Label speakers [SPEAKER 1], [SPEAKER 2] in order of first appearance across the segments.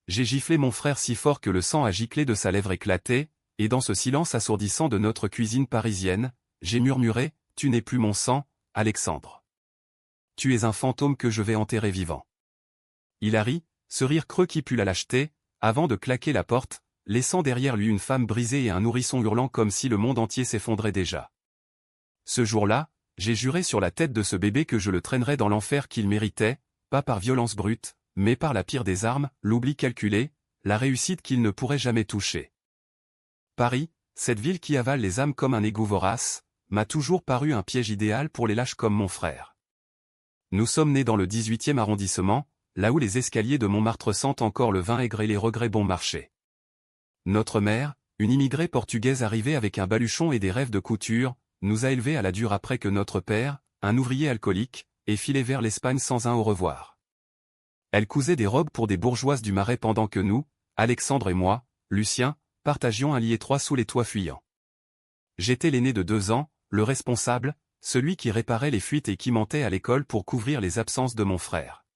[SPEAKER 1] J'ai giflé mon frère si fort que le sang a giclé de sa lèvre éclatée, et dans ce silence assourdissant de notre cuisine parisienne, j'ai murmuré, « Tu n'es plus mon sang, Alexandre. Tu es un fantôme que je vais enterrer vivant. » Il a ri, ce rire creux qui pue la lâcheté, avant de claquer la porte, laissant derrière lui une femme brisée et un nourrisson hurlant comme si le monde entier s'effondrait déjà. Ce jour-là, j'ai juré sur la tête de ce bébé que je le traînerais dans l'enfer qu'il méritait, pas par violence brute, mais par la pire des armes, l'oubli calculé, la réussite qu'il ne pourrait jamais toucher. Paris, cette ville qui avale les âmes comme un égout vorace, m'a toujours paru un piège idéal pour les lâches comme mon frère. Nous sommes nés dans le 18e arrondissement, là où les escaliers de Montmartre sentent encore le vin aigre et les regrets bon marché. Notre mère, une immigrée portugaise arrivée avec un baluchon et des rêves de couture, nous a élevés à la dure après que notre père, un ouvrier alcoolique, ait filé vers l'Espagne sans un au revoir. Elle cousait des robes pour des bourgeoises du Marais pendant que nous, Alexandre et moi, Lucien, partagions un lit étroit sous les toits fuyants. J'étais l'aîné de 2 ans, le responsable, celui qui réparait les fuites et qui mentait à l'école pour couvrir les absences de mon frère.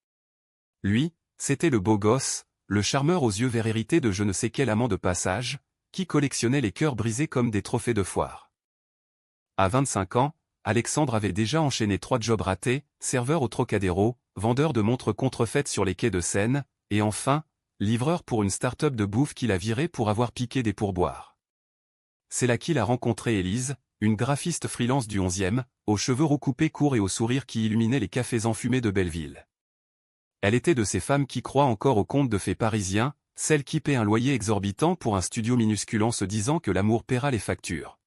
[SPEAKER 1] Lui, c'était le beau gosse, le charmeur aux yeux verts hérité de je ne sais quel amant de passage, qui collectionnait les cœurs brisés comme des trophées de foire. À 25 ans, Alexandre avait déjà enchaîné 3 jobs ratés, serveur au Trocadéro, vendeur de montres contrefaites sur les quais de Seine, et enfin, livreur pour une start-up de bouffe qu'il a viré pour avoir piqué des pourboires. C'est là qu'il a rencontré Élise, une graphiste freelance du 11e, aux cheveux recoupés courts et au sourire qui illuminait les cafés enfumés de Belleville. Elle était de ces femmes qui croient encore aux contes de fées parisiens, celles qui paient un loyer exorbitant pour un studio minuscule en se disant que l'amour paiera les factures.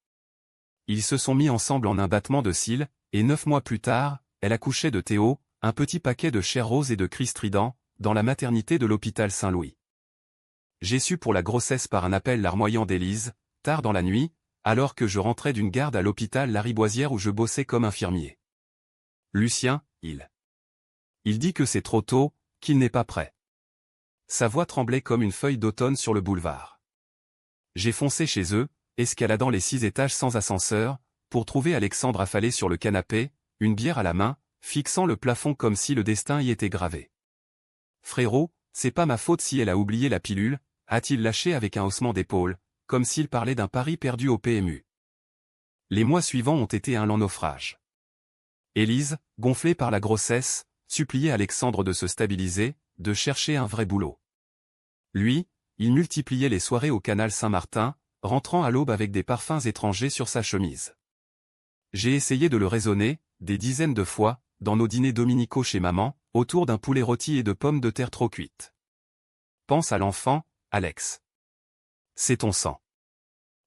[SPEAKER 1] Ils se sont mis ensemble en un battement de cils, et 9 mois plus tard, elle accouchait de Théo, un petit paquet de chair rose et de cris stridents, dans la maternité de l'hôpital Saint-Louis. J'ai su pour la grossesse par un appel larmoyant d'Élise, tard dans la nuit, alors que je rentrais d'une garde à l'hôpital Lariboisière où je bossais comme infirmier. Lucien, il dit que c'est trop tôt, qu'il n'est pas prêt. Sa voix tremblait comme une feuille d'automne sur le boulevard. J'ai foncé chez eux, escaladant les 6 étages sans ascenseur, pour trouver Alexandre affalé sur le canapé, une bière à la main, fixant le plafond comme si le destin y était gravé. « Frérot, c'est pas ma faute si elle a oublié la pilule », a-t-il lâché avec un haussement d'épaule, comme s'il parlait d'un pari perdu au PMU. Les mois suivants ont été un lent naufrage. Élise, gonflée par la grossesse, suppliait Alexandre de se stabiliser, de chercher un vrai boulot. Lui, il multipliait les soirées au canal Saint-Martin, rentrant à l'aube avec des parfums étrangers sur sa chemise. J'ai essayé de le raisonner, des dizaines de fois, dans nos dîners dominicaux chez maman, autour d'un poulet rôti et de pommes de terre trop cuites. Pense à l'enfant, Alex. C'est ton sang.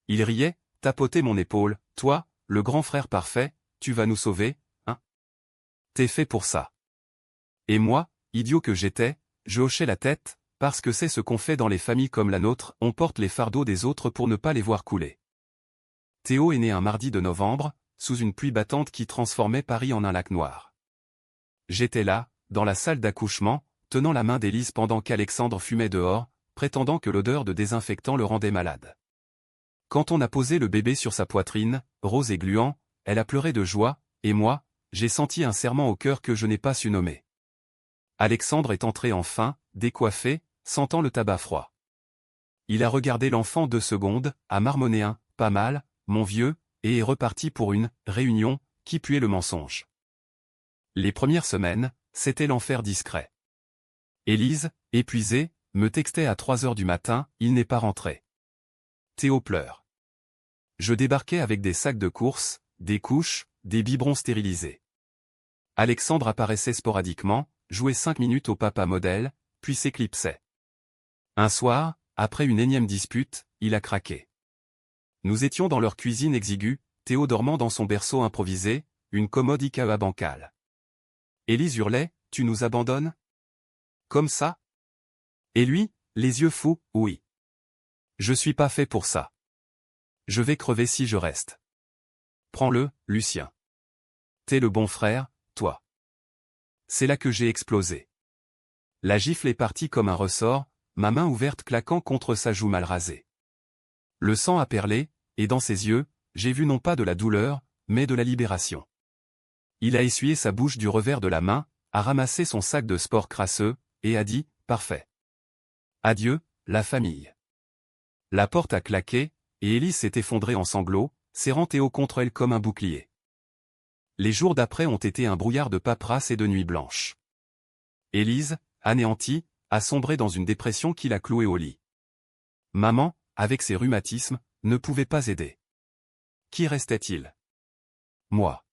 [SPEAKER 1] Il riait, tapotait mon épaule, toi, le grand frère parfait, tu vas nous sauver, hein? T'es fait pour ça. Et moi, idiot que j'étais, je hochais la tête, parce que c'est ce qu'on fait dans les familles comme la nôtre, on porte les fardeaux des autres pour ne pas les voir couler. Théo est né un mardi de novembre, sous une pluie battante qui transformait Paris en un lac noir. J'étais là, dans la salle d'accouchement, tenant la main d'Élise pendant qu'Alexandre fumait dehors, prétendant que l'odeur de désinfectant le rendait malade. Quand on a posé le bébé sur sa poitrine, rose et gluant, elle a pleuré de joie, et moi, j'ai senti un serrement au cœur que je n'ai pas su nommer. Alexandre est entré enfin, décoiffé, sentant le tabac froid. Il a regardé l'enfant 2 secondes, a marmonné un « pas mal, mon vieux », et est reparti pour une « réunion » qui puait le mensonge. Les premières semaines, c'était l'enfer discret. Élise, épuisée, me textait à 3 heures du matin, il n'est pas rentré. Théo pleure. Je débarquais avec des sacs de course, des couches, des biberons stérilisés. Alexandre apparaissait sporadiquement, jouait 5 minutes au papa modèle, puis s'éclipsait. Un soir, après une énième dispute, il a craqué. Nous étions dans leur cuisine exiguë, Théo dormant dans son berceau improvisé, une commode Ikea bancale. Élise hurlait, « Tu nous abandonnes ? Comme ça ?» Et lui, les yeux fous, « Oui. Je suis pas fait pour ça. Je vais crever si je reste. Prends-le, Lucien. T'es le bon frère, toi. » C'est là que j'ai explosé. La gifle est partie comme un ressort, ma main ouverte claquant contre sa joue mal rasée. Le sang a perlé, et dans ses yeux, j'ai vu non pas de la douleur, mais de la libération. Il a essuyé sa bouche du revers de la main, a ramassé son sac de sport crasseux, et a dit « Parfait. Adieu, la famille. La porte a claqué, et Élise s'est effondrée en sanglots, serrant Théo contre elle comme un bouclier. Les jours d'après ont été un brouillard de paperasse et de nuits blanches. Élise, anéantie, a sombré dans une dépression qui l'a clouée au lit. Maman, avec ses rhumatismes, ne pouvait pas aider. Qui restait-il? Moi.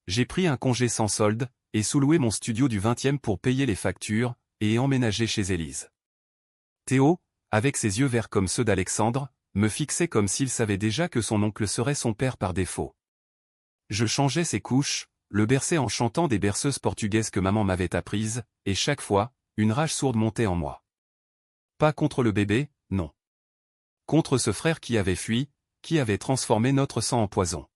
[SPEAKER 1] J'ai pris un congé sans solde, et sous-loué mon studio du 20e pour payer les factures, et emménager chez Élise. Théo, avec ses yeux verts comme ceux d'Alexandre, me fixait comme s'il savait déjà que son oncle serait son père par défaut. Je changeais ses couches, le berçais en chantant des berceuses portugaises que maman m'avait apprises, et chaque fois, une rage sourde montait en moi. Pas contre le bébé, non. Contre ce frère qui avait fui, qui avait transformé notre sang en poison.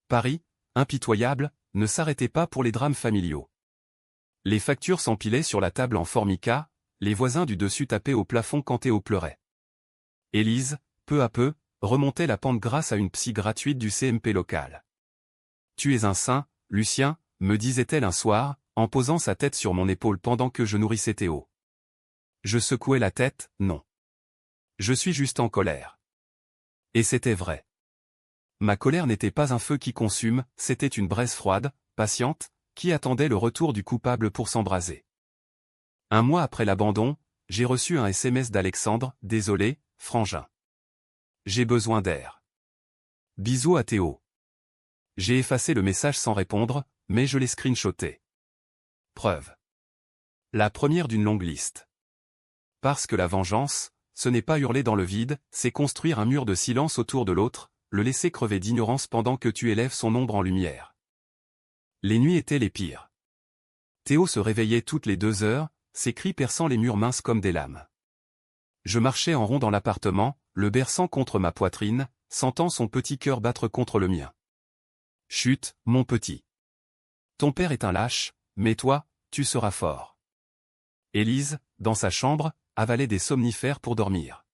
[SPEAKER 1] Paris, impitoyable, ne s'arrêtait pas pour les drames familiaux. Les factures s'empilaient sur la table en formica, les voisins du dessus tapaient au plafond quand Théo pleurait. Élise, peu à peu, remontait la pente grâce à une psy gratuite du CMP local. « Tu es un saint, Lucien », me disait-elle un soir, en posant sa tête sur mon épaule pendant que je nourrissais Théo. Je secouais la tête, non. Je suis juste en colère. Et c'était vrai. Ma colère n'était pas un feu qui consume, c'était une braise froide, patiente, qui attendait le retour du coupable pour s'embraser. Un mois après l'abandon, j'ai reçu un SMS d'Alexandre, « Désolé, frangin. J'ai besoin d'air. Bisous à Théo. » J'ai effacé le message sans répondre, mais je l'ai screenshoté. Preuve. La première d'une longue liste. Parce que la vengeance, ce n'est pas hurler dans le vide, c'est construire un mur de silence autour de l'autre, le laisser crever d'ignorance pendant que tu élèves son ombre en lumière. Les nuits étaient les pires. Théo se réveillait toutes les 2 heures, ses cris perçant les murs minces comme des lames. Je marchais en rond dans l'appartement, le berçant contre ma poitrine, sentant son petit cœur battre contre le mien. Chut, mon petit. Ton père est un lâche, mais toi, tu seras fort. Élise, dans sa chambre, avalait des somnifères pour dormir.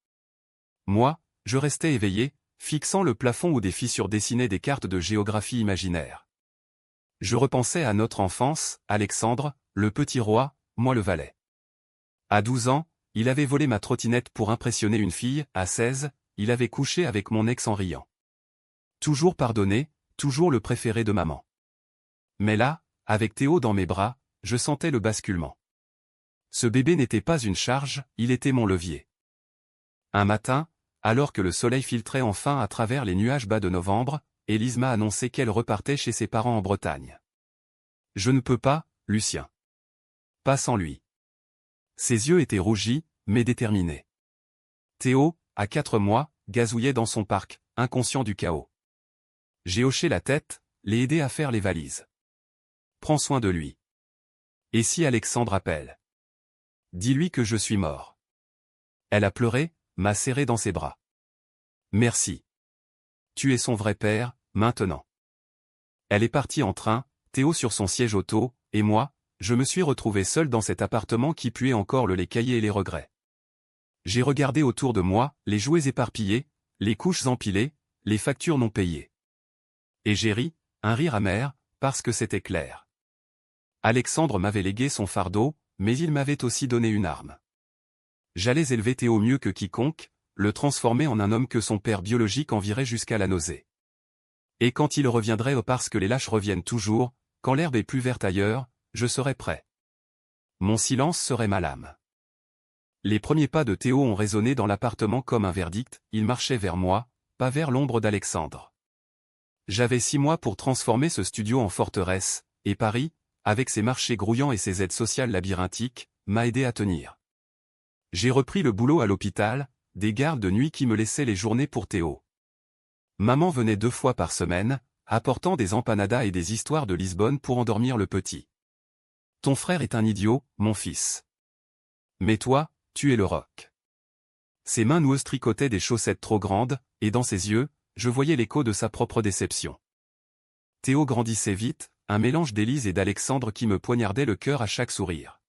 [SPEAKER 1] Moi, je restais éveillé, fixant le plafond où des fissures dessinaient des cartes de géographie imaginaire. Je repensais à notre enfance, Alexandre, le petit roi, moi le valet. À 12 ans, il avait volé ma trottinette pour impressionner une fille, à 16, il avait couché avec mon ex en riant. Toujours pardonné, toujours le préféré de maman. Mais là, avec Théo dans mes bras, je sentais le basculement. Ce bébé n'était pas une charge, il était mon levier. Un matin, alors que le soleil filtrait enfin à travers les nuages bas de novembre, Élise m'a annoncé qu'elle repartait chez ses parents en Bretagne. Je ne peux pas, Lucien. Pas sans lui. Ses yeux étaient rougis, mais déterminés. Théo, à 4 mois, gazouillait dans son parc, inconscient du chaos. J'ai hoché la tête, l'ai aidé à faire les valises. Prends soin de lui. Et si Alexandre appelle? Dis-lui que je suis mort. Elle a pleuré, m'a serré dans ses bras. Merci. Tu es son vrai père, maintenant. Elle est partie en train, Théo sur son siège auto, et moi, je me suis retrouvé seul dans cet appartement qui puait encore le lait caillé et les regrets. J'ai regardé autour de moi, les jouets éparpillés, les couches empilées, les factures non payées. Et j'ai ri, un rire amer, parce que c'était clair. Alexandre m'avait légué son fardeau, mais il m'avait aussi donné une arme. J'allais élever Théo mieux que quiconque, le transformer en un homme que son père biologique envierait jusqu'à la nausée. Et quand il reviendrait, parce que les lâches reviennent toujours, quand l'herbe est plus verte ailleurs, je serais prêt. Mon silence serait ma lame. Les premiers pas de Théo ont résonné dans l'appartement comme un verdict, il marchait vers moi, pas vers l'ombre d'Alexandre. J'avais 6 mois pour transformer ce studio en forteresse, et Paris, avec ses marchés grouillants et ses aides sociales labyrinthiques, m'a aidé à tenir. J'ai repris le boulot à l'hôpital, des gardes de nuit qui me laissaient les journées pour Théo. Maman venait 2 fois par semaine, apportant des empanadas et des histoires de Lisbonne pour endormir le petit. Ton frère est un idiot, mon fils. Mais toi, tu es le roc. Ses mains noueuses tricotaient des chaussettes trop grandes, et dans ses yeux, je voyais l'écho de sa propre déception. Théo grandissait vite, un mélange d'Élise et d'Alexandre qui me poignardait le cœur à chaque sourire.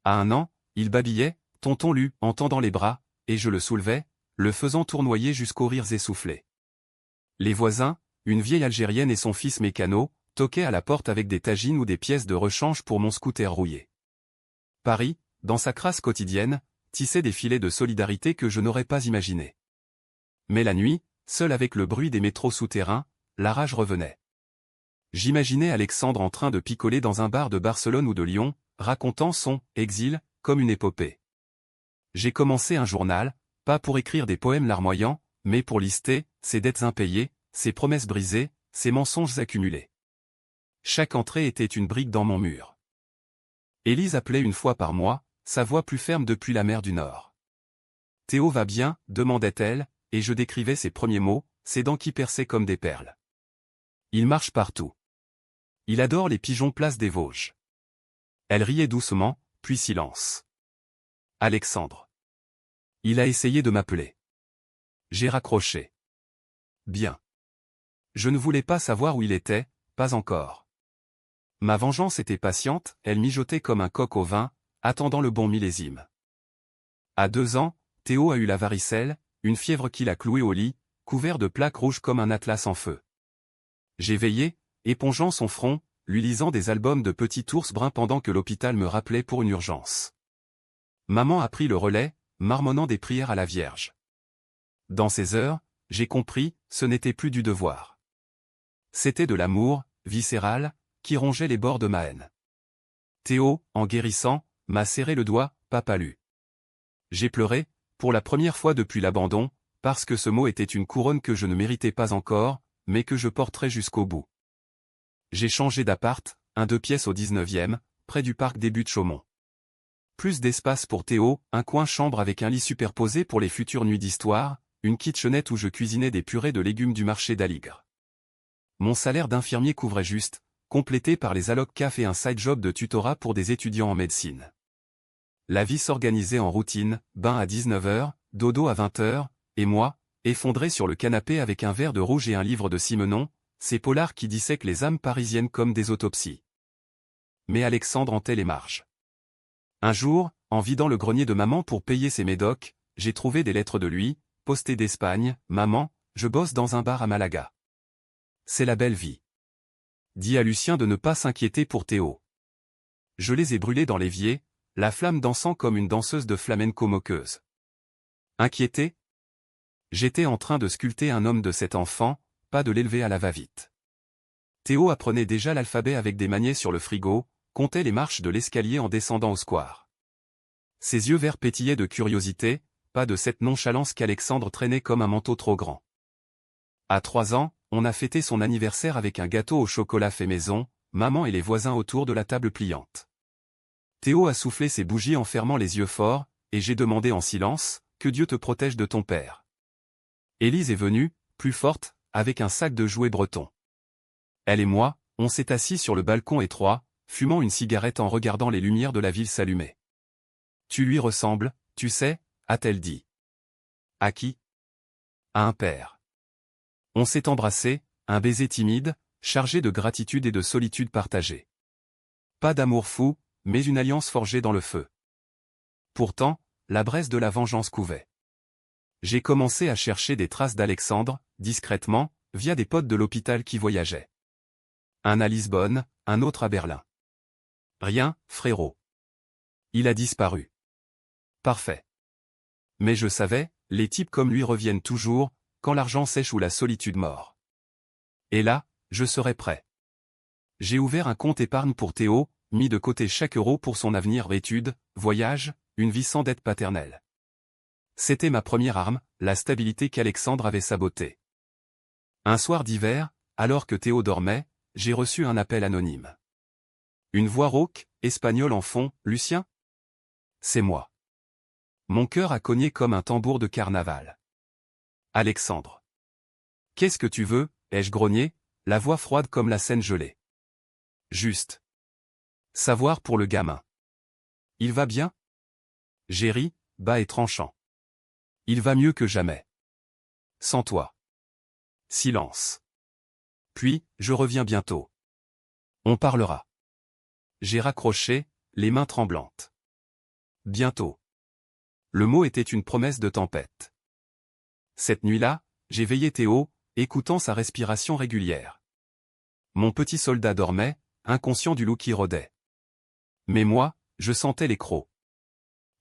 [SPEAKER 1] À 1 an, il babillait, tonton Lu, en tendant les bras, et je le soulevais, le faisant tournoyer jusqu'aux rires essoufflés. Les voisins, une vieille Algérienne et son fils mécano, toquaient à la porte avec des tagines ou des pièces de rechange pour mon scooter rouillé. Paris, dans sa crasse quotidienne, tissait des filets de solidarité que je n'aurais pas imaginés. Mais la nuit, seul avec le bruit des métros souterrains, la rage revenait. J'imaginais Alexandre en train de picoler dans un bar de Barcelone ou de Lyon, racontant son « exil » comme une épopée. J'ai commencé un journal, pas pour écrire des poèmes larmoyants, mais pour lister ses dettes impayées, ses promesses brisées, ses mensonges accumulés. Chaque entrée était une brique dans mon mur. Élise appelait une fois par mois, sa voix plus ferme depuis la mer du Nord. « Théo va bien ?» demandait-elle, et je décrivais ses premiers mots, ses dents qui perçaient comme des perles. Il marche partout. Il adore les pigeons place des Vosges. Elle riait doucement, puis silence. Alexandre. Il a essayé de m'appeler. J'ai raccroché. Bien. Je ne voulais pas savoir où il était, pas encore. Ma vengeance était patiente, elle mijotait comme un coq au vin, attendant le bon millésime. À 2 ans, Théo a eu la varicelle, une fièvre qui l'a cloué au lit, couvert de plaques rouges comme un atlas en feu. J'ai veillé, épongeant son front, lui lisant des albums de Petit Ours Brun pendant que l'hôpital me rappelait pour une urgence. Maman a pris le relais, marmonnant des prières à la Vierge. Dans ces heures, j'ai compris, ce n'était plus du devoir. C'était de l'amour, viscéral, qui rongeait les bords de ma haine. Théo, en guérissant, m'a serré le doigt, pas palu. J'ai pleuré, pour la première fois depuis l'abandon, parce que ce mot était une couronne que je ne méritais pas encore, mais que je porterais jusqu'au bout. J'ai changé d'appart, un 2 pièces au 19e, près du parc des Buttes-Chaumont. Plus d'espace pour Théo, un coin chambre avec un lit superposé pour les futures nuits d'histoire, une kitchenette où je cuisinais des purées de légumes du marché d'Aligre. Mon salaire d'infirmier couvrait juste, complété par les allocs CAF et un side job de tutorat pour des étudiants en médecine. La vie s'organisait en routine, bain à 19h, dodo à 20h, et moi, effondré sur le canapé avec un verre de rouge et un livre de Simenon, ces polars qui dissèquent les âmes parisiennes comme des autopsies. Mais Alexandre hantait les marges. Un jour, en vidant le grenier de maman pour payer ses médocs, j'ai trouvé des lettres de lui, postées d'Espagne. « Maman, je bosse dans un bar à Malaga. C'est la belle vie. Dis à Lucien de ne pas s'inquiéter pour Théo. » Je les ai brûlés dans l'évier, la flamme dansant comme une danseuse de flamenco moqueuse. Inquiété ? J'étais en train de sculpter un homme de cet enfant, pas de l'élever à la va-vite. Théo apprenait déjà l'alphabet avec des magnets sur le frigo, comptait les marches de l'escalier en descendant au square. Ses yeux verts pétillaient de curiosité, pas de cette nonchalance qu'Alexandre traînait comme un manteau trop grand. À 3 ans, on a fêté son anniversaire avec un gâteau au chocolat fait maison, maman et les voisins autour de la table pliante. Théo a soufflé ses bougies en fermant les yeux forts, et j'ai demandé en silence, « Que Dieu te protège de ton père. » Élise est venue, plus forte, avec un sac de jouets bretons. Elle et moi, on s'est assis sur le balcon étroit, fumant une cigarette en regardant les lumières de la ville s'allumer. « Tu lui ressembles, tu sais » a-t-elle dit. « À qui ?»« À un père. » On s'est embrassé, un baiser timide, chargé de gratitude et de solitude partagée. Pas d'amour fou, mais une alliance forgée dans le feu. Pourtant, la braise de la vengeance couvait. J'ai commencé à chercher des traces d'Alexandre, discrètement, via des potes de l'hôpital qui voyageaient. Un à Lisbonne, un autre à Berlin. Rien, frérot. Il a disparu. Parfait. Mais je savais, les types comme lui reviennent toujours, quand l'argent sèche ou la solitude mord. Et là, je serai prêt. J'ai ouvert un compte épargne pour Théo, mis de côté chaque euro pour son avenir, études, voyage, une vie sans dette paternelle. C'était ma première arme, la stabilité qu'Alexandre avait sabotée. Un soir d'hiver, alors que Théo dormait, j'ai reçu un appel anonyme. Une voix rauque, espagnole en fond, « Lucien ? » C'est moi. Mon cœur a cogné comme un tambour de carnaval. Alexandre. Qu'est-ce que tu veux, ai-je grogné, la voix froide comme la Seine gelée. Juste. Savoir pour le gamin. Il va bien ? J'ai ri, bas et tranchant. Il va mieux que jamais. Sans toi. Silence. Puis, je reviens bientôt. On parlera. J'ai raccroché, les mains tremblantes. Bientôt. Le mot était une promesse de tempête. Cette nuit-là, j'ai veillé Théo, écoutant sa respiration régulière. Mon petit soldat dormait, inconscient du loup qui rôdait. Mais moi, je sentais les crocs.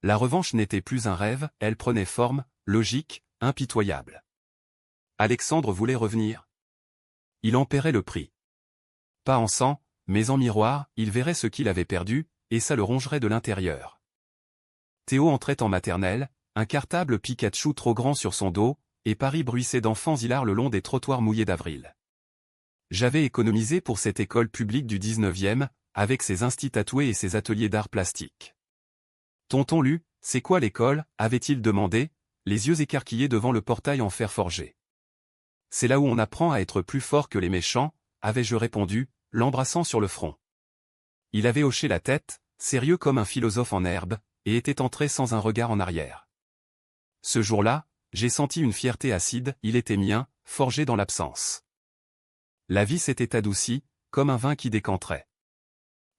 [SPEAKER 1] La revanche n'était plus un rêve, elle prenait forme, logique, impitoyable. Alexandre voulait revenir. Il en paierait le prix. Pas en sang, mais en miroir, il verrait ce qu'il avait perdu, et ça le rongerait de l'intérieur. Théo entrait en maternelle, un cartable Pikachu trop grand sur son dos, et Paris bruissait d'enfants hilars le long des trottoirs mouillés d'avril. J'avais économisé pour cette école publique du 19e, avec ses instituts tatoués et ses ateliers d'art plastique. Tonton Lu, c'est quoi l'école, avait-il demandé, les yeux écarquillés devant le portail en fer forgé. C'est là où on apprend à être plus fort que les méchants, avais-je répondu, l'embrassant sur le front. Il avait hoché la tête, sérieux comme un philosophe en herbe, et était entré sans un regard en arrière. Ce jour-là, j'ai senti une fierté acide, il était mien, forgé dans l'absence. La vie s'était adoucie, comme un vin qui décanterait.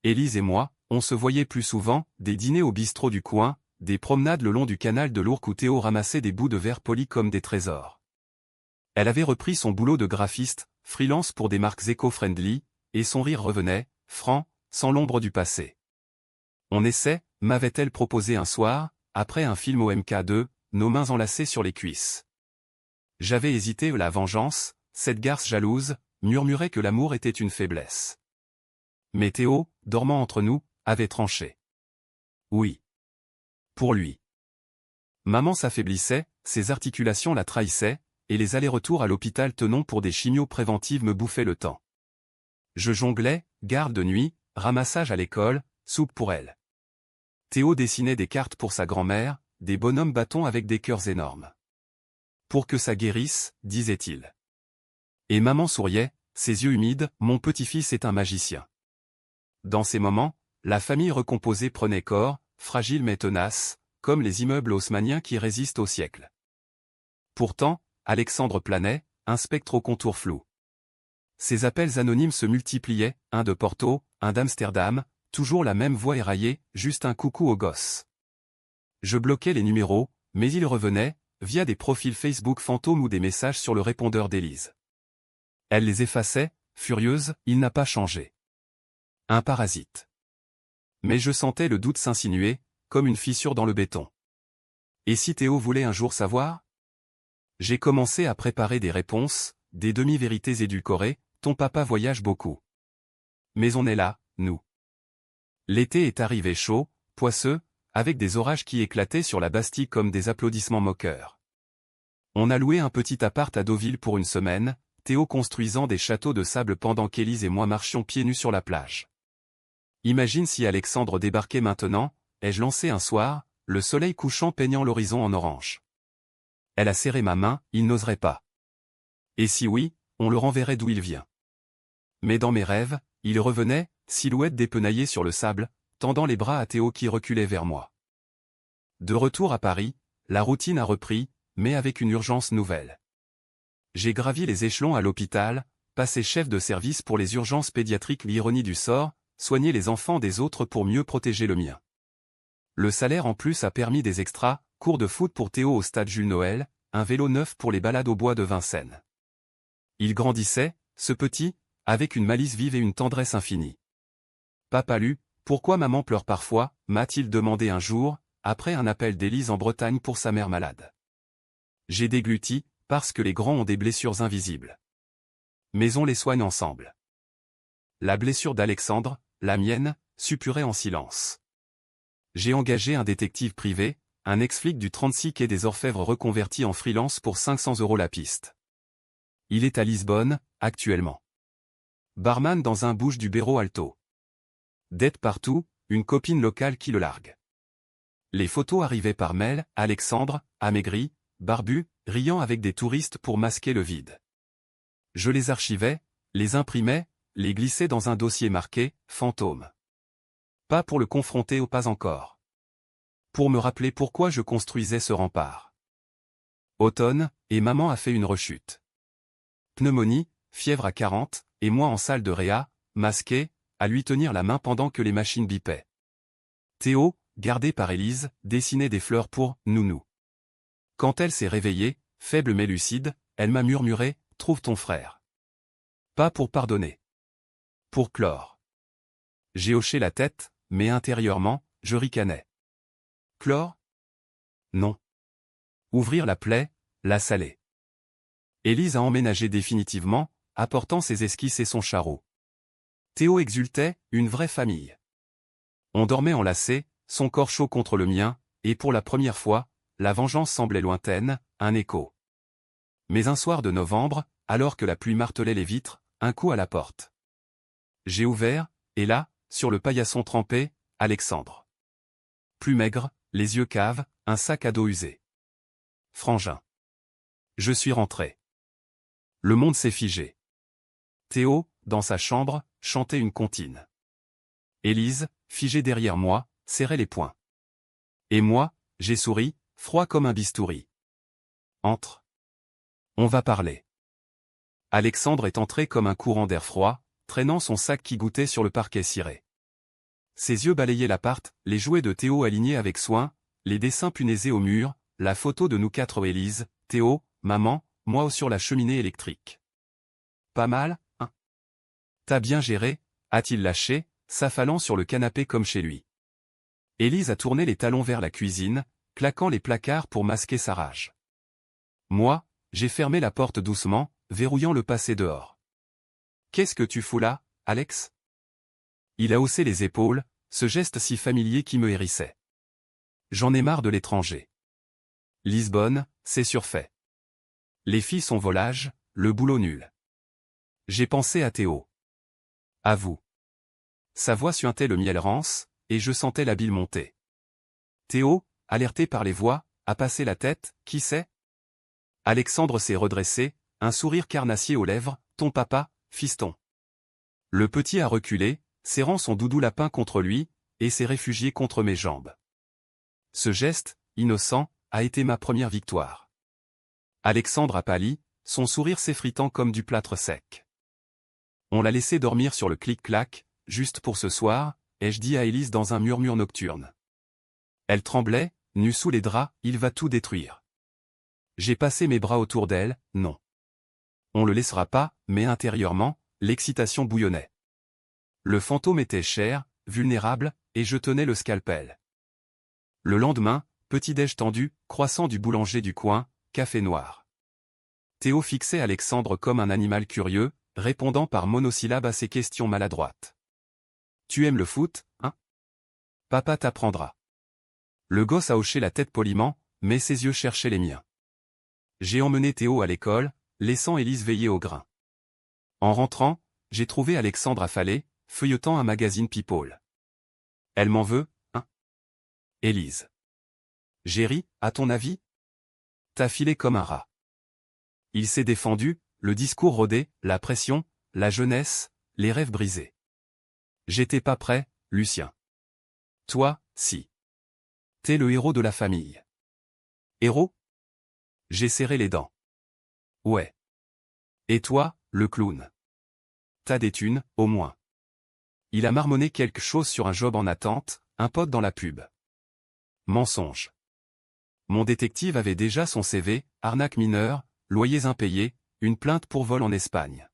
[SPEAKER 1] Élise et moi, on se voyait plus souvent, des dîners au bistrot du coin, des promenades le long du canal de l'Ourcq où Théo ramassait des bouts de verre polis comme des trésors. Elle avait repris son boulot de graphiste, freelance pour des marques éco-friendly, et son rire revenait, franc, sans l'ombre du passé. On essaie, m'avait-elle proposé un soir, après un film au MK2, nos mains enlacées sur les cuisses. J'avais hésité, la vengeance, cette garce jalouse, murmurait que l'amour était une faiblesse. Mais Théo, dormant entre nous, avait tranché. Oui. Pour lui. Maman s'affaiblissait, ses articulations la trahissaient, et les allers-retours à l'hôpital tenant pour des chimios préventives me bouffaient le temps. Je jonglais, garde de nuit, ramassage à l'école, soupe pour elle. Théo dessinait des cartes pour sa grand-mère, des bonhommes bâtons avec des cœurs énormes. Pour que ça guérisse, disait-il. Et maman souriait, ses yeux humides, mon petit-fils est un magicien. Dans ces moments, la famille recomposée prenait corps, fragile mais tenace, comme les immeubles haussmanniens qui résistent au siècle. Pourtant, Alexandre planait, un spectre au contour flou. Ses appels anonymes se multipliaient, un de Porto, un d'Amsterdam, toujours la même voix éraillée, juste un coucou au gosse. Je bloquais les numéros, mais ils revenaient, via des profils Facebook fantômes ou des messages sur le répondeur d'Élise. Elle les effaçait, furieuse, il n'a pas changé. Un parasite. Mais je sentais le doute s'insinuer, comme une fissure dans le béton. Et si Théo voulait un jour savoir? J'ai commencé à préparer des réponses, des demi-vérités édulcorées, ton papa voyage beaucoup. Mais on est là, nous. L'été est arrivé chaud, poisseux, avec des orages qui éclataient sur la Bastille comme des applaudissements moqueurs. On a loué un petit appart à Deauville pour une semaine, Théo construisant des châteaux de sable pendant qu'Élise et moi marchions pieds nus sur la plage. Imagine si Alexandre débarquait maintenant, ai-je lancé un soir, le soleil couchant peignant l'horizon en orange. Elle a serré ma main, il n'oserait pas. Et si oui, on le renverrait d'où il vient. Mais dans mes rêves, il revenait, silhouette dépenaillée sur le sable, tendant les bras à Théo qui reculait vers moi. De retour à Paris, la routine a repris, mais avec une urgence nouvelle. J'ai gravi les échelons à l'hôpital, passé chef de service pour les urgences pédiatriques, l'ironie du sort, soigner les enfants des autres pour mieux protéger le mien. Le salaire en plus a permis des extras, cours de foot pour Théo au stade Jules Noël, un vélo neuf pour les balades au bois de Vincennes. Il grandissait, ce petit, avec une malice vive et une tendresse infinie. Papa Lu, pourquoi maman pleure parfois, m'a-t-il demandé un jour, après un appel d'Élise en Bretagne pour sa mère malade. J'ai dégluti, parce que les grands ont des blessures invisibles. Mais on les soigne ensemble. La blessure d'Alexandre, la mienne, suppurait en silence. J'ai engagé un détective privé, un ex-flic du 36 quai des Orfèvres reconverti en freelance pour 500 € la piste. Il est à Lisbonne, actuellement. Barman dans un bouge du Béro Alto. Dette partout, une copine locale qui le largue. Les photos arrivaient par mail, Alexandre, amaigri, barbu, riant avec des touristes pour masquer le vide. Je les archivais, les imprimais, les glissais dans un dossier marqué « Fantôme ». Pas pour le confronter ou pas encore. Pour me rappeler pourquoi je construisais ce rempart. Automne, et maman a fait une rechute. Pneumonie, fièvre à 40, et moi en salle de réa, masqué, à lui tenir la main pendant que les machines bipaient. Théo, gardé par Élise, dessinait des fleurs pour « Nounou ». Quand elle s'est réveillée, faible mais lucide, elle m'a murmuré « Trouve ton frère ». Pas pour pardonner. Pour clore. J'ai hoché la tête, mais intérieurement, je ricanais. Clore, non. Ouvrir la plaie, la saler. Élise a emménagé définitivement, apportant ses esquisses et son charreau. Théo exultait, une vraie famille. On dormait enlacés, son corps chaud contre le mien, et pour la première fois, la vengeance semblait lointaine, un écho. Mais un soir de novembre, alors que la pluie martelait les vitres, un coup à la porte. J'ai ouvert, et là, sur le paillasson trempé, Alexandre. Plus maigre, les yeux caves, un sac à dos usé. Frangin. Je suis rentré. Le monde s'est figé. Théo, dans sa chambre, chantait une comptine. Élise, figée derrière moi, serrait les poings. Et moi, j'ai souri, froid comme un bistouri. Entre. On va parler. Alexandre est entré comme un courant d'air froid, traînant son sac qui goûtait sur le parquet ciré. Ses yeux balayaient l'appart, les jouets de Théo alignés avec soin, les dessins punaisés au mur, la photo de nous quatre Élise, Théo, maman, moi sur la cheminée électrique. Pas mal, hein? T'as bien géré, a-t-il lâché, s'affalant sur le canapé comme chez lui. Élise a tourné les talons vers la cuisine, claquant les placards pour masquer sa rage. Moi, j'ai fermé la porte doucement, verrouillant le passé dehors. Qu'est-ce que tu fous là, Alex? Il a haussé les épaules, ce geste si familier qui me hérissait. J'en ai marre de l'étranger. Lisbonne, c'est surfait. Les filles sont volages, le boulot nul. J'ai pensé à Théo. À vous. Sa voix suintait le miel rance, et je sentais la bile monter. Théo, alerté par les voix, a passé la tête, qui sait? Alexandre s'est redressé, un sourire carnassier aux lèvres, ton papa, fiston. Le petit a reculé, serrant son doudou lapin contre lui, et s'est réfugié contre mes jambes. Ce geste, innocent, a été ma première victoire. Alexandre a pâli, son sourire s'effritant comme du plâtre sec. On l'a laissé dormir sur le clic-clac, juste pour ce soir, ai-je dit à Élise dans un murmure nocturne. Elle tremblait, nue sous les draps, il va tout détruire. J'ai passé mes bras autour d'elle, non. On le laissera pas, mais intérieurement, l'excitation bouillonnait. Le fantôme était cher, vulnérable, et je tenais le scalpel. Le lendemain, petit-déj tendu, croissant du boulanger du coin, café noir. Théo fixait Alexandre comme un animal curieux, répondant par monosyllabes à ses questions maladroites. Tu aimes le foot, hein? Papa t'apprendra. Le gosse a hoché la tête poliment, mais ses yeux cherchaient les miens. J'ai emmené Théo à l'école, laissant Élise veiller au grain. En rentrant, j'ai trouvé Alexandre affalé, feuilletant un magazine People. Elle m'en veut, hein? Élise. J'ai ri, à ton avis? T'as filé comme un rat. Il s'est défendu, le discours rodé, la pression, la jeunesse, les rêves brisés. J'étais pas prêt, Lucien. Toi, si. T'es le héros de la famille. Héros? J'ai serré les dents. Ouais. Et toi, le clown? T'as des thunes, au moins. Il a marmonné quelque chose sur un job en attente, un pote dans la pub. Mensonge. Mon détective avait déjà son CV, arnaque mineure, loyers impayés, une plainte pour vol en Espagne.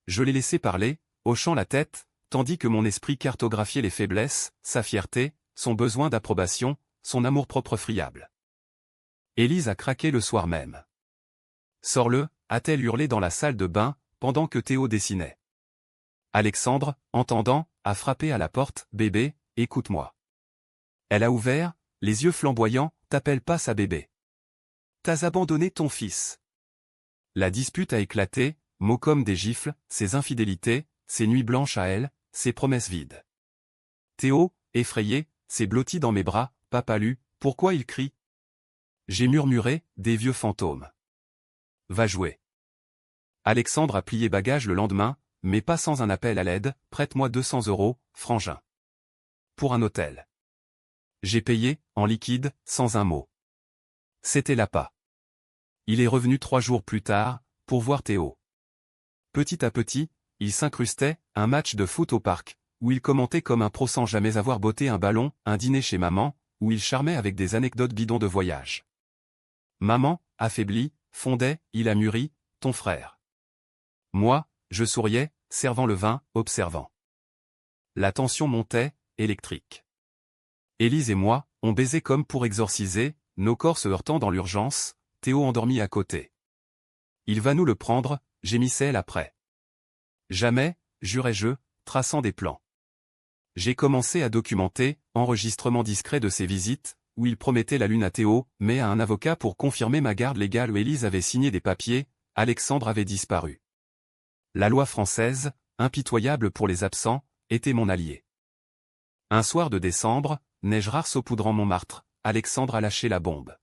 [SPEAKER 1] Je l'ai laissé parler, hochant la tête, tandis que mon esprit cartographiait les faiblesses, sa fierté, son besoin d'approbation, son amour-propre friable. Élise a craqué le soir même. Sors-le, a-t-elle hurlé dans la salle de bain, pendant que Théo dessinait. Alexandre, entendant, a frappé à la porte, bébé, écoute-moi. Elle a ouvert, les yeux flamboyants, t'appelles pas sa bébé. T'as abandonné ton fils. La dispute a éclaté, mots comme des gifles, ses infidélités, ses nuits blanches à elle, ses promesses vides. Théo, effrayé, s'est blotti dans mes bras, papa Lu, pourquoi il crie? J'ai murmuré, des vieux fantômes. Va jouer. Alexandre a plié bagage le lendemain, mais pas sans un appel à l'aide, prête-moi 200 €, frangin. Pour un hôtel. J'ai payé, en liquide, sans un mot. C'était l'appât. Il est revenu 3 jours plus tard, pour voir Théo. Petit à petit, il s'incrustait, un match de foot au parc, où il commentait comme un pro sans jamais avoir botté un ballon, un dîner chez maman, où il charmait avec des anecdotes bidons de voyage. Maman, affaiblie, fondait, il a mûri, ton frère. Moi, je souriais, servant le vin, observant. La tension montait, électrique. Élise et moi, on baisait comme pour exorciser, nos corps se heurtant dans l'urgence, Théo endormi à côté. Il va nous le prendre, gémissait-elle après. Jamais, jurais-je, traçant des plans. J'ai commencé à documenter, enregistrement discret de ses visites, où il promettait la lune à Théo, mais à un avocat pour confirmer ma garde légale où Élise avait signé des papiers, Alexandre avait disparu. La loi française, impitoyable pour les absents, était mon allié. Un soir de décembre, neige rare saupoudrant Montmartre, Alexandre a lâché la bombe.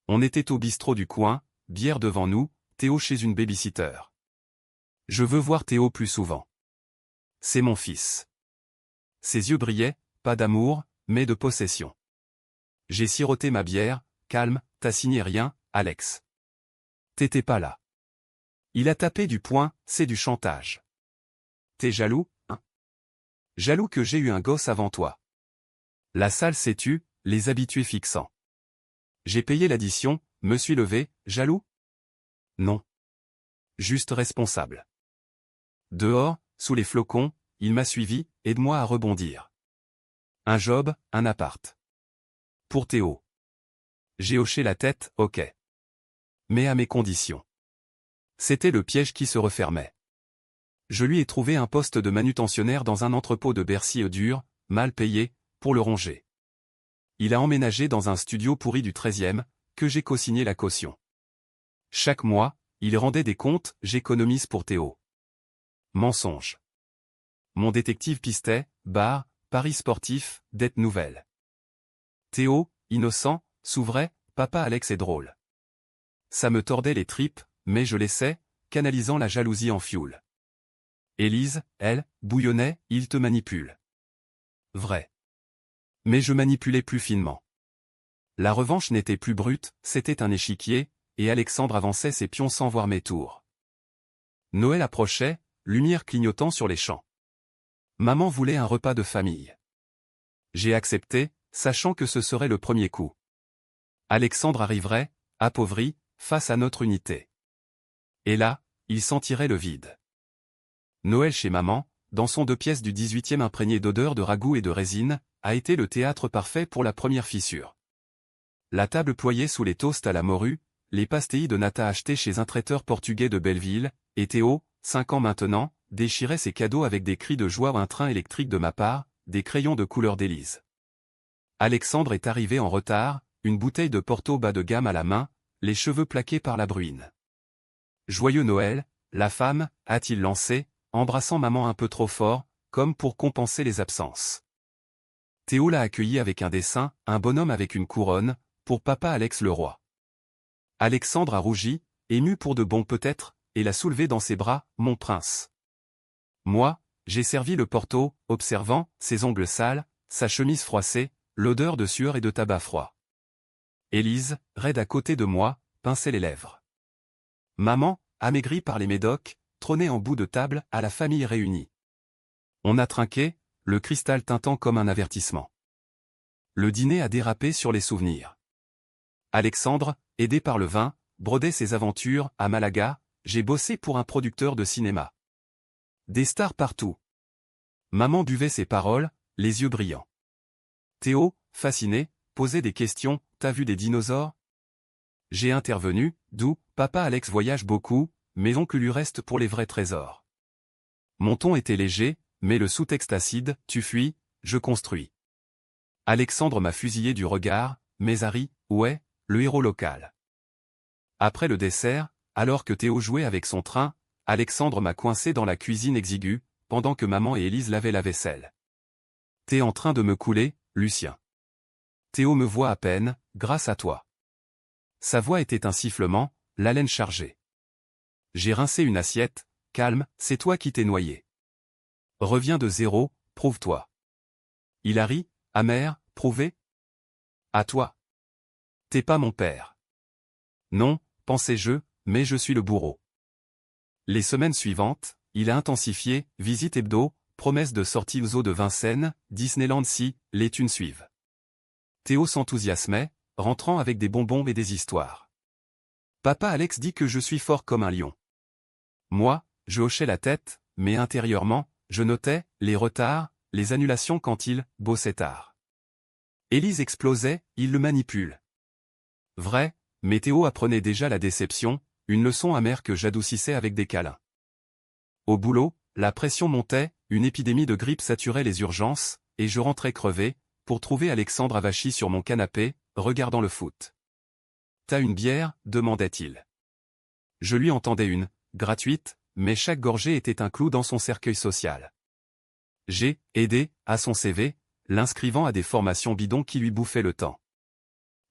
[SPEAKER 1] On était au bistrot du coin, bière devant nous, Théo chez une babysitter. Je veux voir Théo plus souvent. C'est mon fils. Ses yeux brillaient, pas d'amour, mais de possession. J'ai siroté ma bière, calme, t'as signé rien, Alex. T'étais pas là. Il a tapé du poing, c'est du chantage. T'es jaloux, hein? Jaloux que j'ai eu un gosse avant toi. La salle s'est tue, les habitués fixant. J'ai payé l'addition, me suis levé, jaloux? Non. Juste responsable. Dehors, sous les flocons, il m'a suivi, aide-moi à rebondir. Un job, un appart. Pour Théo. J'ai hoché la tête, ok. Mais à mes conditions. C'était le piège qui se refermait. Je lui ai trouvé un poste de manutentionnaire dans un entrepôt de Bercy dur, mal payé, pour le ronger. Il a emménagé dans un studio pourri du 13e, que j'ai co-signé la caution. Chaque mois, il rendait des comptes, j'économise pour Théo. Mensonge. Mon détective pistait, bar, paris sportif, dette nouvelle. Théo, innocent, s'ouvrait, papa Alex est drôle. Ça me tordait les tripes, mais je laissais, canalisant la jalousie en fioul. Élise, elle, bouillonnait, il te manipule. Vrai. Mais je manipulais plus finement. La revanche n'était plus brute, c'était un échiquier, et Alexandre avançait ses pions sans voir mes tours. Noël approchait, lumière clignotant sur les champs. Maman voulait un repas de famille. J'ai accepté, sachant que ce serait le premier coup. Alexandre arriverait, appauvri, face à notre unité. Et là, il sentirait le vide. Noël chez maman, dans son 2 pièces du 18e imprégné d'odeur de ragoût et de résine, a été le théâtre parfait pour la première fissure. La table ployée sous les toasts à la morue, les pastilles de nata achetées chez un traiteur portugais de Belleville, et Théo, 5 ans maintenant, déchirait ses cadeaux avec des cris de joie, un train électrique de ma part, des crayons de couleur d'Élise. Alexandre est arrivé en retard, une bouteille de Porto bas de gamme à la main, les cheveux plaqués par la bruine. Joyeux Noël, la femme, a-t-il lancé, embrassant maman un peu trop fort, comme pour compenser les absences. Théo l'a accueilli avec un dessin, un bonhomme avec une couronne, pour papa Alex le roi. Alexandre a rougi, ému pour de bon peut-être, et l'a soulevé dans ses bras, mon prince. Moi, j'ai servi le Porto, observant, ses ongles sales, sa chemise froissée, l'odeur de sueur et de tabac froid. Élise, raide à côté de moi, pinçait les lèvres. Maman, amaigrie par les médocs, trônait en bout de table, à la famille réunie. On a trinqué, le cristal tintant comme un avertissement. Le dîner a dérapé sur les souvenirs. Alexandre, aidé par le vin, brodait ses aventures, à Malaga, j'ai bossé pour un producteur de cinéma. Des stars partout. Maman buvait ses paroles, les yeux brillants. Théo, fasciné, posait des questions, t'as vu des dinosaures? J'ai intervenu, d'où, papa Alex voyage beaucoup, mais oncle lui reste pour les vrais trésors. Mon ton était léger, mais le sous-texte acide, tu fuis, je construis. Alexandre m'a fusillé du regard, mais Harry, ouais, le héros local. Après le dessert, alors que Théo jouait avec son train, Alexandre m'a coincé dans la cuisine exiguë, pendant que maman et Élise lavaient la vaisselle. T'es en train de me couler, Lucien. Théo me voit à peine, grâce à toi. Sa voix était un sifflement, l'haleine chargée. J'ai rincé une assiette, calme, c'est toi qui t'es noyé. Reviens de zéro, prouve-toi. Il a ri, amer, prouvé? À toi. T'es pas mon père. Non, pensais-je, mais je suis le bourreau. Les semaines suivantes, il a intensifié, visite hebdo, promesse de sortie aux eaux de Vincennes, Disneyland si, les thunes suivent. Théo s'enthousiasmait, rentrant avec des bonbons et des histoires. Papa Alex dit que je suis fort comme un lion. Moi, je hochais la tête, mais intérieurement, je notais, les retards, les annulations quand il, bossait tard. Élise explosait, il le manipule. Vrai, mais Théo apprenait déjà la déception, une leçon amère que j'adoucissais avec des câlins. Au boulot, la pression montait, une épidémie de grippe saturait les urgences, et je rentrais crevé, pour trouver Alexandre avachi sur mon canapé, regardant le foot. « T'as une bière ?» demandait-il. Je lui en tendais une, gratuite, mais chaque gorgée était un clou dans son cercueil social. J'ai aidé à son CV, l'inscrivant à des formations bidons qui lui bouffaient le temps.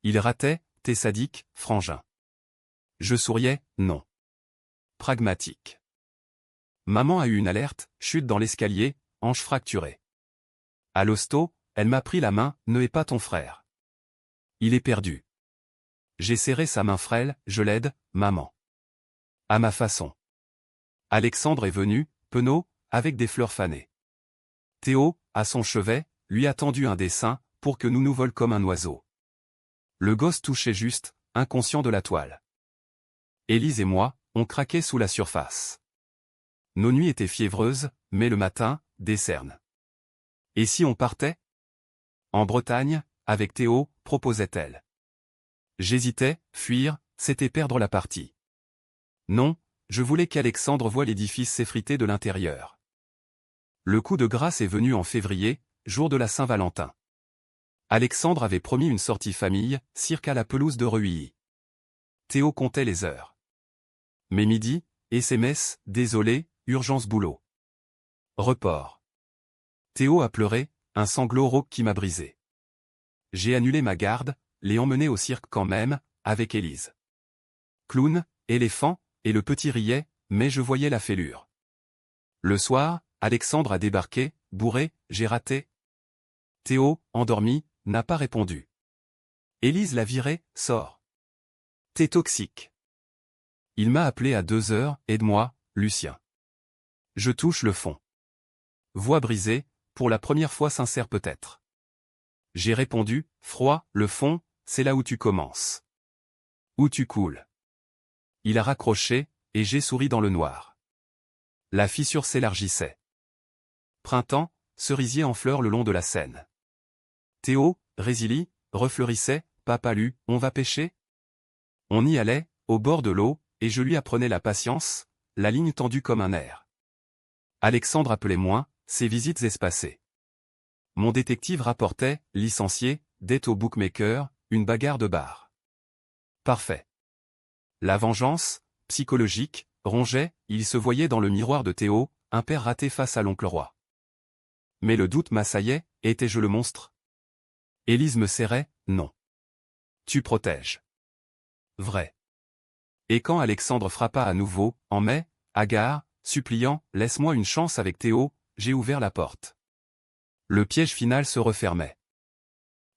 [SPEAKER 1] Il ratait, t'es sadique, frangin. Je souriais, non. Pragmatique. Maman a eu une alerte, chute dans l'escalier, hanche fracturée. À l'hosto, elle m'a pris la main, ne hais pas ton frère. Il est perdu. J'ai serré sa main frêle, je l'aide, maman. À ma façon. Alexandre est venu, penaud, avec des fleurs fanées. Théo, à son chevet, lui a tendu un dessin, pour que nous nous volions comme un oiseau. Le gosse touchait juste, inconscient de la toile. Élise et moi, on craquait sous la surface. Nos nuits étaient fiévreuses, mais le matin, des cernes. Et si on partait? En Bretagne, avec Théo, proposait-elle. J'hésitais, fuir, c'était perdre la partie. Non, je voulais qu'Alexandre voie l'édifice s'effriter de l'intérieur. Le coup de grâce est venu en février, jour de la Saint-Valentin. Alexandre avait promis une sortie famille, cirque à la pelouse de Reuilly. Théo comptait les heures. Mais midi, SMS, désolé, urgence boulot. Report. Théo a pleuré, un sanglot rauque qui m'a brisé. J'ai annulé ma garde, l'ai emmené au cirque quand même, avec Élise. Clown, éléphant, et le petit riait, mais je voyais la fêlure. Le soir, Alexandre a débarqué, bourré, j'ai raté. Théo, endormi, n'a pas répondu. Élise l'a viré, sort. T'es toxique. Il m'a appelé à 2h, aide-moi, Lucien. Je touche le fond. Voix brisée, pour la première fois sincère peut-être. J'ai répondu, froid, le fond, c'est là où tu commences. Où tu coules. Il a raccroché, et j'ai souri dans le noir. La fissure s'élargissait. Printemps, cerisier en fleurs le long de la Seine. Théo, résili, refleurissait, papa Lu, on va pêcher? On y allait, au bord de l'eau, et je lui apprenais la patience, la ligne tendue comme un air. Alexandre appelait moins, ses visites espacées. Mon détective rapportait, licencié, dette au bookmaker, une bagarre de bar. Parfait. La vengeance, psychologique, rongeait, il se voyait dans le miroir de Théo, un père raté face à l'oncle roi. Mais le doute m'assaillait, étais-je le monstre? Élise me serrait, non. Tu protèges. Vrai. Et quand Alexandre frappa à nouveau, en mai, hagard, suppliant, laisse-moi une chance avec Théo, j'ai ouvert la porte. Le piège final se refermait.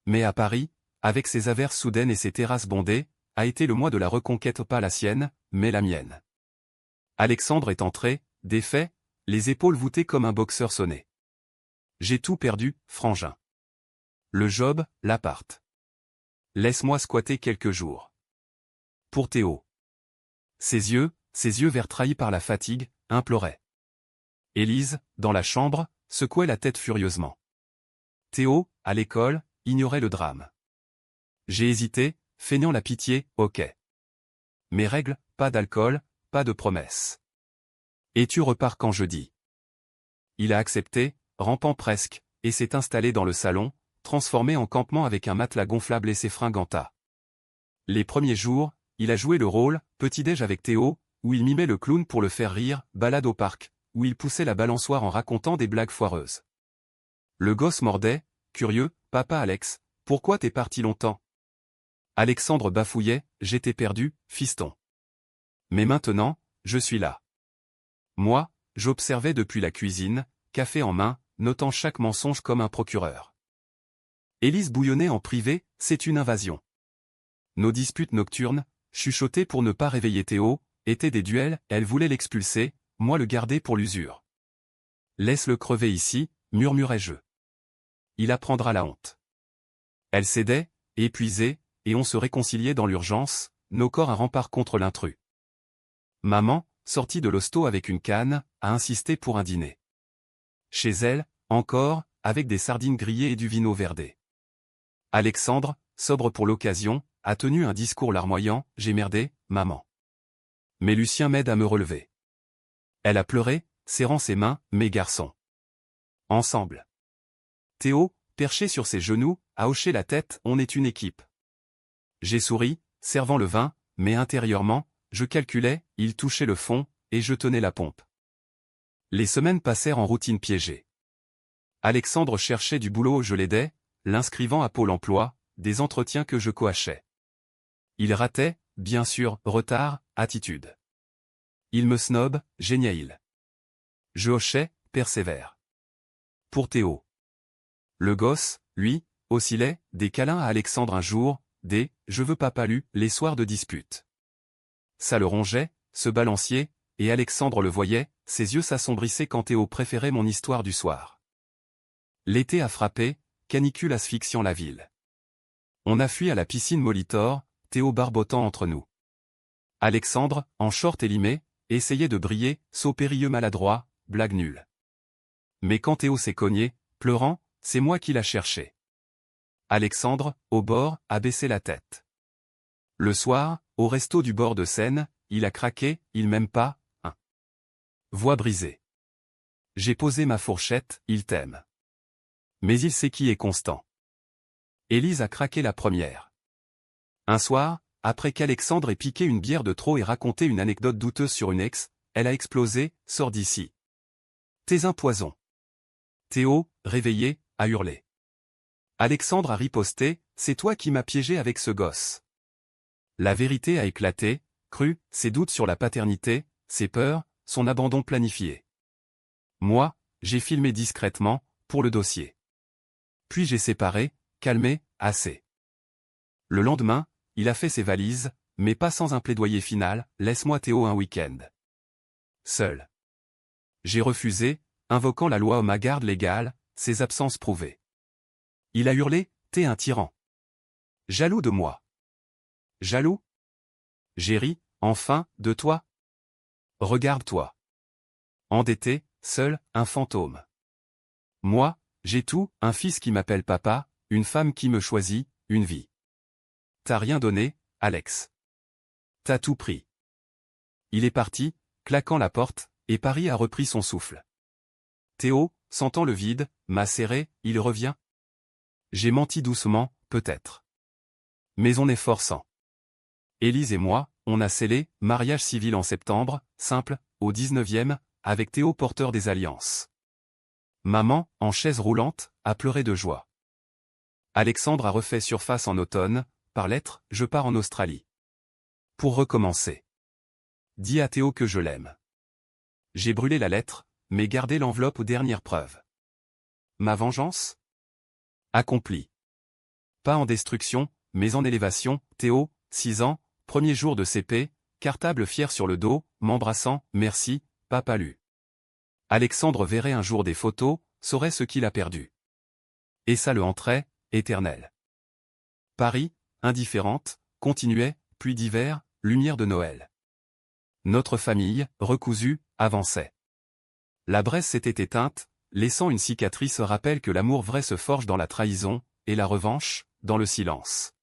[SPEAKER 1] Mais à Paris, avec ses averses soudaines et ses terrasses bondées, a été le mois de la reconquête, pas la sienne, mais la mienne. Alexandre est entré, défait, les épaules voûtées comme un boxeur sonné. J'ai tout perdu, frangin. Le job, l'appart. Laisse-moi squatter quelques jours. Pour Théo. Ses yeux verts trahis par la fatigue, imploraient. Élise, dans la chambre, secouait la tête furieusement. Théo, à l'école, ignorait le drame. J'ai hésité, feignant la pitié, ok. Mes règles, pas d'alcool, pas de promesses. Et tu repars quand je dis. Il a accepté, rampant presque, et s'est installé dans le salon, transformé en campement avec un matelas gonflable et ses fringanta. Les premiers jours, il a joué le rôle, petit-déj avec Théo, où il mimait le clown pour le faire rire, balade au parc, où il poussait la balançoire en racontant des blagues foireuses. Le gosse mordait, curieux, papa Alex, pourquoi t'es parti longtemps? Alexandre bafouillait, j'étais perdu, fiston. Mais maintenant, je suis là. Moi, j'observais depuis la cuisine, café en main, notant chaque mensonge comme un procureur. Élise bouillonnait en privé, c'est une invasion. Nos disputes nocturnes, chuchotées pour ne pas réveiller Théo, étaient des duels, elle voulait l'expulser, moi le garder pour l'usure. Laisse-le crever ici, murmurais-je. Il apprendra la honte. Elle cédait, épuisée, et on se réconciliait dans l'urgence, nos corps un rempart contre l'intrus. Maman, sortie de l'hosto avec une canne, a insisté pour un dîner. Chez elle, encore, avec des sardines grillées et du vino verdé. Alexandre, sobre pour l'occasion, a tenu un discours larmoyant, j'ai merdé, maman. Mais Lucien m'aide à me relever. Elle a pleuré, serrant ses mains, mes garçons. Ensemble. Théo, perché sur ses genoux, a hoché la tête, on est une équipe. J'ai souri, servant le vin, mais intérieurement, je calculais, il touchait le fond, et je tenais la pompe. Les semaines passèrent en routine piégée. Alexandre cherchait du boulot, je l'aidais, l'inscrivant à Pôle emploi, des entretiens que je coachais. Il ratait, bien sûr, retard, attitude. Il me snob, génial. Je hochais, persévère. Pour Théo. Le gosse, lui, oscillait, des câlins à Alexandre un jour, des « je veux papa lu » les soirs de dispute. Ça le rongeait, ce balancier, et Alexandre le voyait, ses yeux s'assombrissaient quand Théo préférait mon histoire du soir. L'été a frappé, canicule asphyxiant la ville. On a fui à la piscine Molitor, Théo barbotant entre nous. Alexandre, en short élimé, essayait de briller, saut périlleux maladroit, blague nulle. Mais quand Théo s'est cogné, pleurant, c'est moi qui l'a cherché. Alexandre, au bord, a baissé la tête. Le soir, au resto du bord de Seine, il a craqué, il m'aime pas, hein. Voix brisée. J'ai posé ma fourchette, il t'aime. Mais il sait qui est constant. Élise a craqué la première. Un soir, après qu'Alexandre ait piqué une bière de trop et raconté une anecdote douteuse sur une ex, elle a explosé, sors d'ici. T'es un poison. Théo, réveillé, a hurlé. Alexandre a riposté, c'est toi qui m'as piégé avec ce gosse. La vérité a éclaté, cru, ses doutes sur la paternité, ses peurs, son abandon planifié. Moi, j'ai filmé discrètement, pour le dossier. Puis j'ai séparé, calmé, assez. Le lendemain, il a fait ses valises, mais pas sans un plaidoyer final, laisse-moi Théo un week-end. Seul. J'ai refusé, invoquant la loi ma garde légale, ses absences prouvées. Il a hurlé, t'es un tyran. Jaloux de moi. Jaloux? J'ai ri, enfin, de toi? Regarde-toi. Endetté, seul, un fantôme. Moi, j'ai tout, un fils qui m'appelle papa, une femme qui me choisit, une vie. T'as rien donné, Alex. T'as tout pris. Il est parti, claquant la porte, et Paris a repris son souffle. Théo, sentant le vide, m'a serré, il revient. J'ai menti doucement, peut-être. Mais on est forçant. Élise et moi, on a scellé, mariage civil en septembre, simple, au 19e, avec Théo porteur des alliances. Maman, en chaise roulante, a pleuré de joie. Alexandre a refait surface en automne, par lettre, je pars en Australie. Pour recommencer. Dis à Théo que je l'aime. J'ai brûlé la lettre, mais gardé l'enveloppe aux dernières preuves. Ma vengeance? Accomplie. Pas en destruction, mais en élévation, Théo, 6 ans, premier jour de CP, cartable fier sur le dos, m'embrassant, merci, papa lu. Alexandre verrait un jour des photos, saurait ce qu'il a perdu. Et ça le hanterait, éternel. Paris, indifférente, continuait, pluie d'hiver, lumière de Noël. Notre famille, recousue, avançait. La Bresse s'était éteinte, laissant une cicatrice rappel que l'amour vrai se forge dans la trahison, et la revanche, dans le silence.